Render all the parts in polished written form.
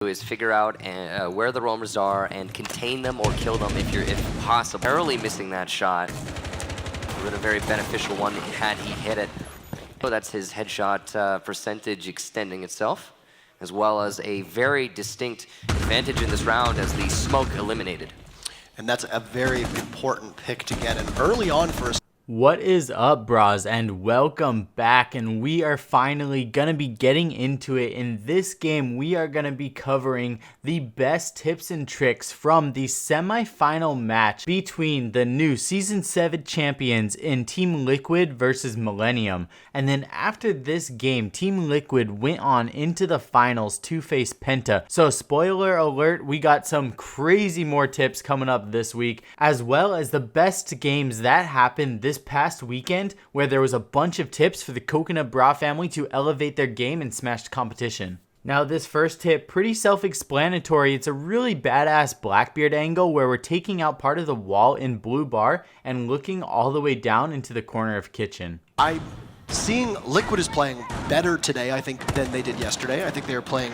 is figure out where the roamers are and contain them or kill them if possible. Barely missing that shot. Would have been a very beneficial one had he hit it. So that's his headshot percentage extending itself, as well as a very distinct advantage in this round as the smoke eliminated. And that's a very important pick to get, and early on for us. What is up, bros, and welcome back, and we are finally gonna be getting into it. In this game, we are gonna be covering the best tips and tricks from the semi-final match between the new Season 7 champions in Team Liquid versus Millennium. And then after this game, Team Liquid went on into the finals to face Penta. So spoiler alert, we got some crazy more tips coming up this week, as well as the best games that happened this past weekend, where there was a bunch of tips for the Coconut Bra family to elevate their game and smash the competition. Now this first tip, pretty self-explanatory. It's a really badass Blackbeard angle where we're taking out part of the wall in blue bar and looking all the way down into the corner of kitchen. Seeing Liquid is playing better today, I think, than they did yesterday. I think they were playing...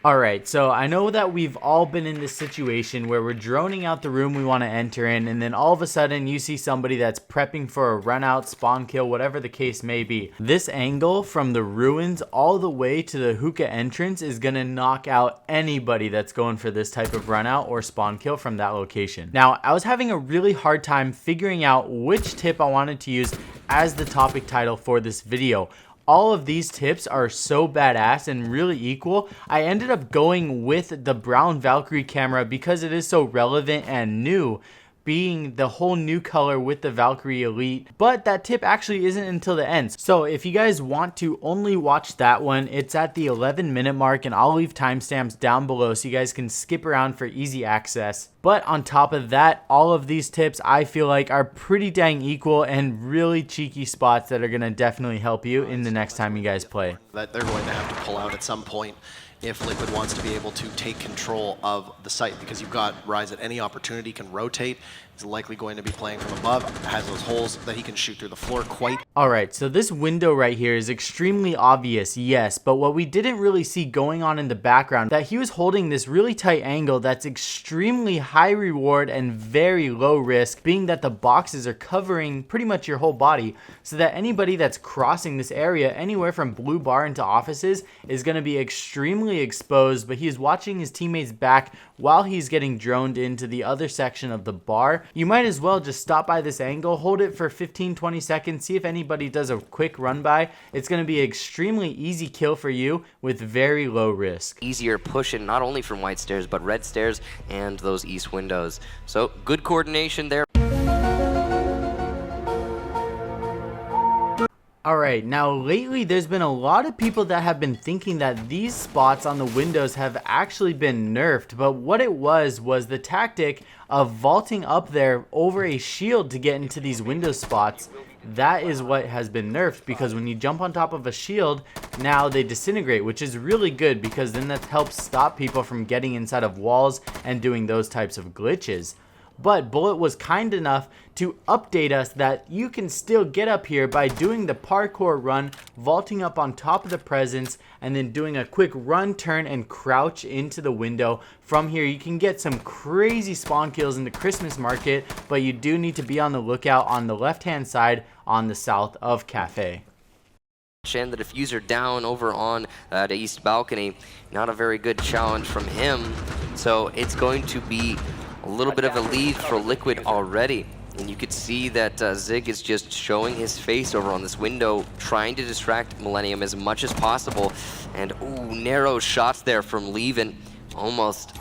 Alright, so I know that we've all been in this situation where we're droning out the room we want to enter in, and then all of a sudden you see somebody that's prepping for a run out, spawn kill, whatever the case may be. This angle from the ruins all the way to the hookah entrance is going to knock out anybody that's going for this type of run out or spawn kill from that location. Now, I was having a really hard time figuring out which tip I wanted to use as the topic title for this video. All of these tips are so badass and really equal. I ended up going with the brown Valkyrie camera because it is so relevant and new, being the whole new color with the Valkyrie Elite. But that tip actually isn't until the end. So if you guys want to only watch that one, it's at the 11-minute mark, and I'll leave timestamps down below so you guys can skip around for easy access. But on top of that, all of these tips I feel like are pretty dang equal and really cheeky spots that are going to definitely help you in the next time you guys play. That they're going to have to pull out at some point if Liquid wants to be able to take control of the site, because you've got Rise at any opportunity can rotate. He's likely going to be playing from above, has those holes that he can shoot through the floor quite. Alright, so this window right here is extremely obvious, yes, but what we didn't really see going on in the background, that he was holding this really tight angle that's extremely high reward and very low risk, being that the boxes are covering pretty much your whole body, so that anybody that's crossing this area anywhere from blue bar into offices is going to be extremely exposed. But he is watching his teammates back while he's getting droned into the other section of the bar. You might as well just stop by this angle, hold it for 15-20 seconds, see if anybody does a quick run by. It's going to be an extremely easy kill for you with very low risk. Easier pushing not only from white stairs but red stairs and those east windows. So good coordination there. Alright, now lately there's been a lot of people that have been thinking that these spots on the windows have actually been nerfed, but what it was the tactic of vaulting up there over a shield to get into these window spots. That is what has been nerfed, because when you jump on top of a shield, now they disintegrate, which is really good because then that helps stop people from getting inside of walls and doing those types of glitches. But Bullet was kind enough to update us that you can still get up here by doing the parkour run, vaulting up on top of the presence, and then doing a quick run, turn, and crouch into the window. From here, you can get some crazy spawn kills in the Christmas market, but you do need to be on the lookout on the left-hand side on the south of Cafe. And the diffuser down over on the east balcony. Not a very good challenge from him. So it's going to be a little bit of a lead for Liquid already. And you could see that Zig is just showing his face over on this window, trying to distract Millennium as much as possible. And ooh, narrow shots there from Levin. Almost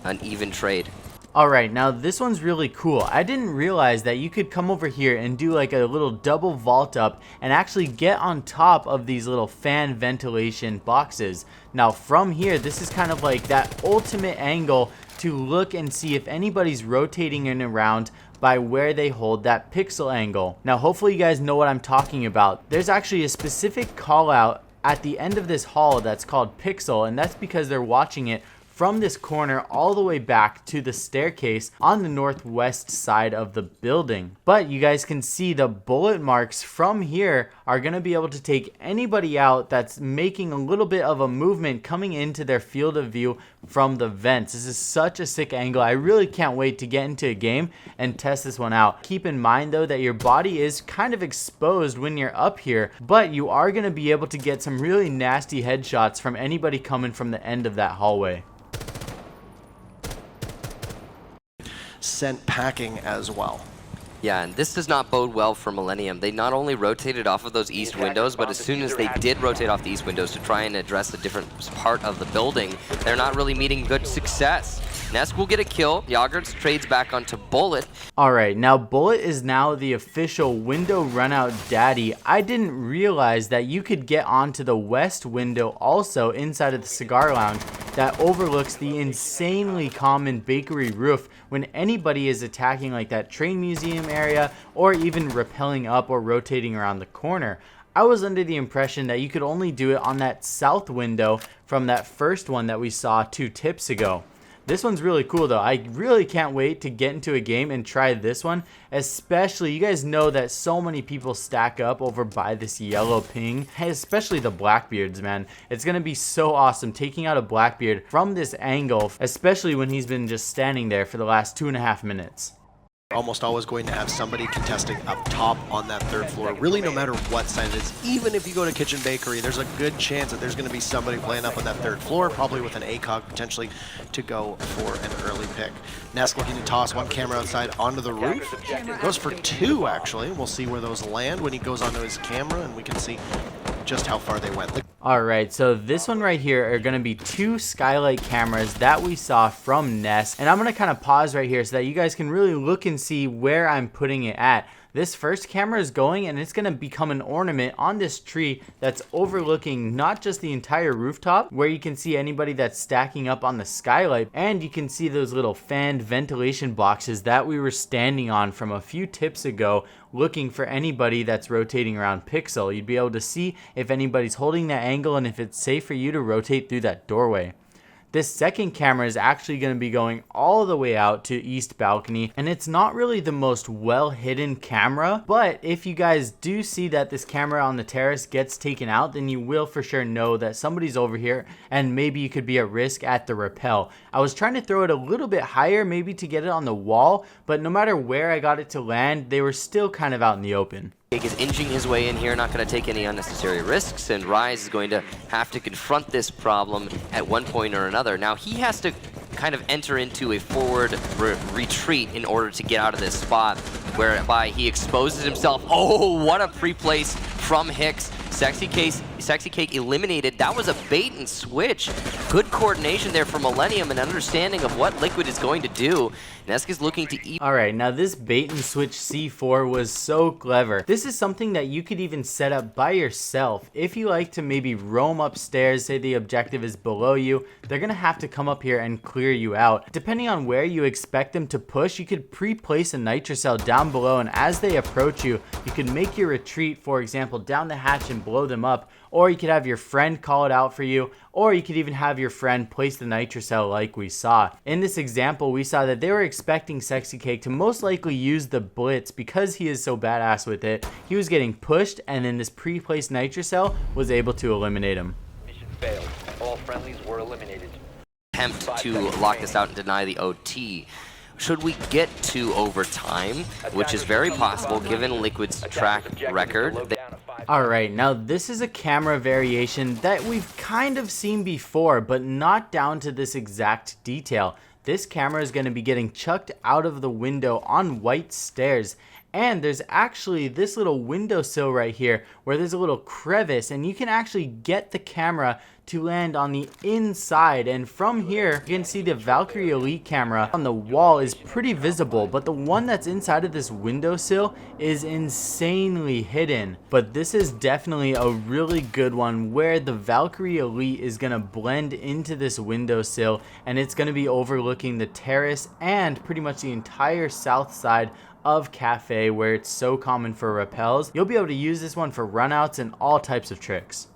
an even trade. Alright, now this one's really cool. I didn't realize that you could come over here and do like a little double vault up and actually get on top of these little fan ventilation boxes. Now from here, this is kind of like that ultimate angle to look and see if anybody's rotating in around by where they hold that pixel angle. Now hopefully you guys know what I'm talking about. There's actually a specific call out at the end of this hall that's called pixel, and that's because they're watching it from this corner all the way back to the staircase on the northwest side of the building. But you guys can see the bullet marks from here are going to be able to take anybody out that's making a little bit of a movement coming into their field of view from the vents. This is such a sick angle. I really can't wait to get into a game and test this one out. Keep in mind though that your body is kind of exposed when you're up here, but you are going to be able to get some really nasty headshots from anybody coming from the end of that hallway. Sent packing as well. Yeah, and this does not bode well for Millennium. They not only rotated off of those east windows, but as soon as they did rotate off the east windows to try and address a different part of the building, they're not really meeting good success. Nesk will get a kill. Yogurts trades back onto Bullet. Alright, now Bullet is now the official window runout daddy. I didn't realize that you could get onto the west window also inside of the Cigar Lounge that overlooks the insanely common bakery roof when anybody is attacking like that train museum area or even rappelling up or rotating around the corner. I was under the impression that you could only do it on that south window from that first one that we saw 2 tips ago. This one's really cool though. I really can't wait to get into a game and try this one. Especially, you guys know that so many people stack up over by this yellow ping. Especially the Blackbeards, man. It's going to be so awesome taking out a Blackbeard from this angle. Especially when he's been just standing there for the last 2.5 minutes. Almost always going to have somebody contesting up top on that 3rd floor, really no matter what side it is. Even if you go to Kitchen Bakery, there's a good chance that there's going to be somebody playing up on that 3rd floor, probably with an ACOG potentially to go for an early pick. Nesk looking to toss one camera outside onto the roof. Goes for 2 actually. We'll see where those land when he goes onto his camera and we can see just how far they went. Alright, so this one right here are going to be 2 skylight cameras that we saw from Nesk. And I'm going to kind of pause right here so that you guys can really look and see where I'm putting it at. This first camera is going and it's going to become an ornament on this tree that's overlooking not just the entire rooftop where you can see anybody that's stacking up on the skylight, and you can see those little fanned ventilation boxes that we were standing on from a few tips ago looking for anybody that's rotating around Pixel. You'd be able to see if anybody's holding that angle and if it's safe for you to rotate through that doorway. This second camera is actually going to be going all the way out to east balcony, and it's not really the most well hidden camera, but if you guys do see that this camera on the terrace gets taken out, then you will for sure know that somebody's over here and maybe you could be at risk at the rappel. I was trying to throw it a little bit higher maybe to get it on the wall, but no matter where I got it to land, they were still kind of out in the open. Jake is inching his way in here, not going to take any unnecessary risks, and Rise is going to have to confront this problem at one point or another. Now, he has to kind of enter into a forward retreat in order to get out of this spot, whereby he exposes himself. Oh, what a pre-place from Hicks. Sexy Cake eliminated. That was a bait and switch. Good coordination there for Millennium and understanding of what Liquid is going to do. Nesk is looking to eat. Alright, now this bait and switch C4 was so clever. This is something that you could even set up by yourself. If you like to maybe roam upstairs, say the objective is below you, they're going to have to come up here and clear you out. Depending on where you expect them to push, you could pre-place a nitrocell down below, and as they approach you, you can make your retreat, for example, down the hatch and blow them up, or you could have your friend call it out for you, or you could even have your friend place the nitrocell like we saw. In this example, we saw that they were expecting Sexy Cake to most likely use the blitz because he is so badass with it. He was getting pushed, and then this pre-placed nitrocell was able to eliminate him. Mission failed. All friendlies were eliminated. Attempt to lock this out and deny the OT. Should we get to overtime, which is very possible given Liquid's track record. Alright, now this is a camera variation that we've kind of seen before, but not down to this exact detail. This camera is going to be getting chucked out of the window on white stairs. And there's actually this little windowsill right here where there's a little crevice, and you can actually get the camera to land on the inside. And from here, you can see the Valkyrie Elite camera on the wall is pretty visible, but the one that's inside of this windowsill is insanely hidden. But this is definitely a really good one where the Valkyrie Elite is going to blend into this windowsill, and it's going to be overlooking the terrace and pretty much the entire south side of Cafe, where it's so common for rappels. You'll be able to use this one for runouts and all types of tricks.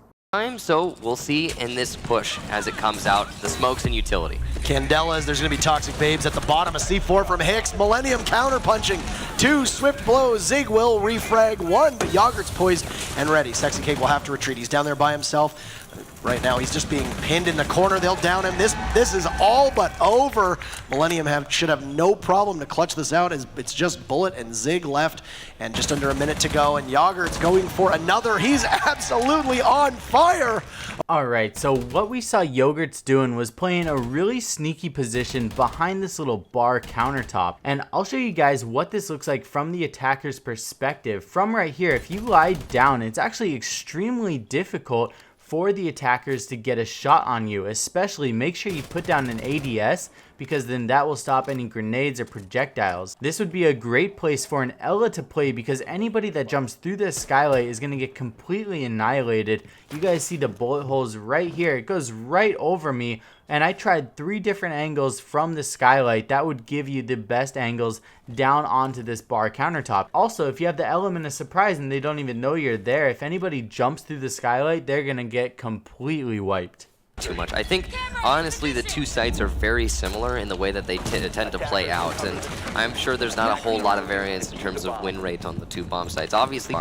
So we'll see in this push as it comes out, the smokes and utility. Candelas, there's going to be Toxic Babes at the bottom. A C4 from Hicks. Millennium counter-punching. 2 swift blows. Zig will refrag 1, but Yogurt's poised and ready. Sexy Cake will have to retreat. He's down there by himself. Right now, he's just being pinned in the corner. They'll down him. This is all but over. Millennium should have no problem to clutch this out. It's just Bullet and Zig left, and just under a minute to go. And Yogurt's going for another. He's absolutely on fire. Alright, so what we saw Yogurt's doing was playing a really sneaky position behind this little bar countertop. And I'll show you guys what this looks like from the attacker's perspective. From right here, if you lie down, it's actually extremely difficult for the attackers to get a shot on you. Especially make sure you put down an ADS, because then that will stop any grenades or projectiles. This would be a great place for an Ella to play, because anybody that jumps through this skylight is going to get completely annihilated. You guys see the bullet holes right here. It goes right over me, and I tried 3 different angles from the skylight. That would give you the best angles down onto this bar countertop. Also, if you have the element of surprise and they don't even know you're there, if anybody jumps through the skylight, they're going to get completely wiped. Too much. I think, honestly, the two sites are very similar in the way that they tend to play out, and I'm sure there's not a whole lot of variance in terms of win rate on the 2 bomb sites. Obviously,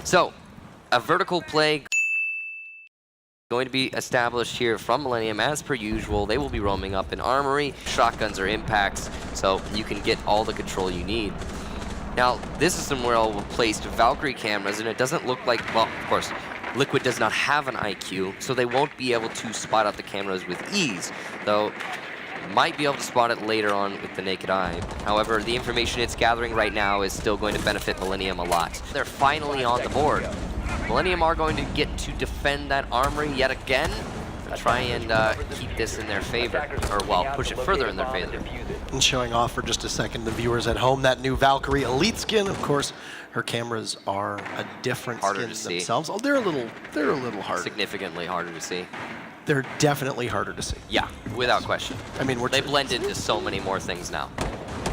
so a vertical play going to be established here from Millennium as per usual. They will be roaming up in armory, shotguns or impacts, so you can get all the control you need. Now, this is somewhere I'll place Valkyrie cameras, and it doesn't look like, well, of course, Liquid does not have an IQ, so they won't be able to spot out the cameras with ease, though might be able to spot it later on with the naked eye. However, the information it's gathering right now is still going to benefit Millennium a lot. They're finally on the board. Millennium are going to get to defend that armory yet again to try and keep this in their favor, or well, push it further in their favor. And showing off for just a second, the viewers at home, that new Valkyrie Elite skin, of course, her cameras are a different Harder skin to themselves. see. Oh, they're a little harder. Significantly harder to see. They're definitely harder to see. Yeah, without question. I mean, They blend into so many more things now.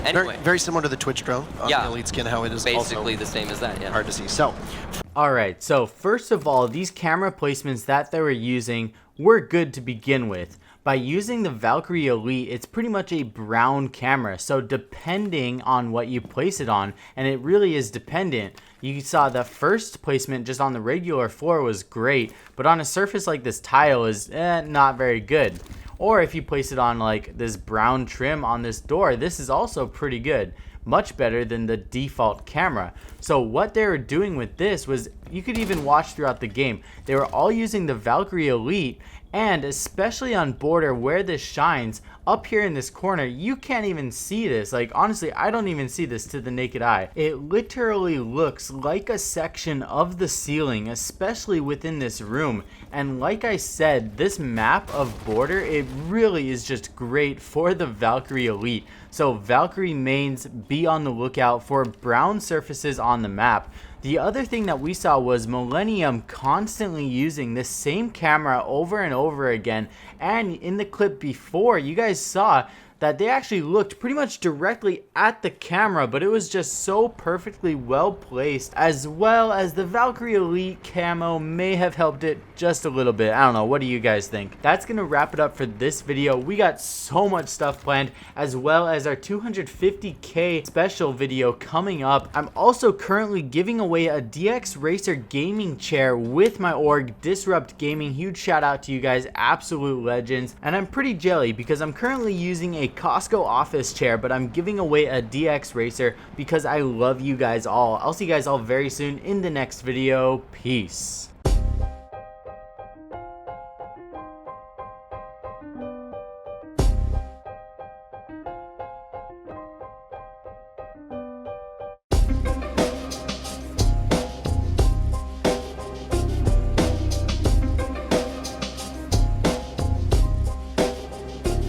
very, Anyway, very similar to the Twitch drone on yeah, the Elite skin, how it is basically also the same as that, yeah. hard to see. So, Alright, so first of all, these camera placements that they were using were good to begin with. By using the Valkyrie Elite, it's pretty much a brown camera, so depending on what you place it on, and it really is dependent. You saw the first placement just on the regular floor was great, but on a surface like this tile is not very good. Or if you place it on like this brown trim on this door, this is also pretty good. Much better than the default camera. So what they were doing with this was, you could even watch throughout the game, they were all using the Valkyrie Elite, and especially on border where this shines, up here in this corner, you can't even see this. Like, honestly, I don't even see this to the naked eye. It literally looks like a section of the ceiling, especially within this room. And like I said, this map of border, it really is just great for the Valkyrie Elite. So Valkyrie mains, be on the lookout for brown surfaces on the map. The other thing that we saw was Millennium constantly using this same camera over and over again. And in the clip before, you guys saw that they actually looked pretty much directly at the camera, but it was just so perfectly well placed, as well as the Valkyrie Elite camo may have helped it just a little bit. I don't know, what do you guys think? That's gonna wrap it up for this video. We got so much stuff planned, as well as our 250K special video coming up. I'm also currently giving away a DX Racer gaming chair with my org, Disrupt Gaming. Huge shout out to you guys, absolute legends. And I'm pretty jelly because I'm currently using a Costco office chair, but I'm giving away a DX Racer because I love you guys all. I'll see you guys all very soon in the next video. Peace.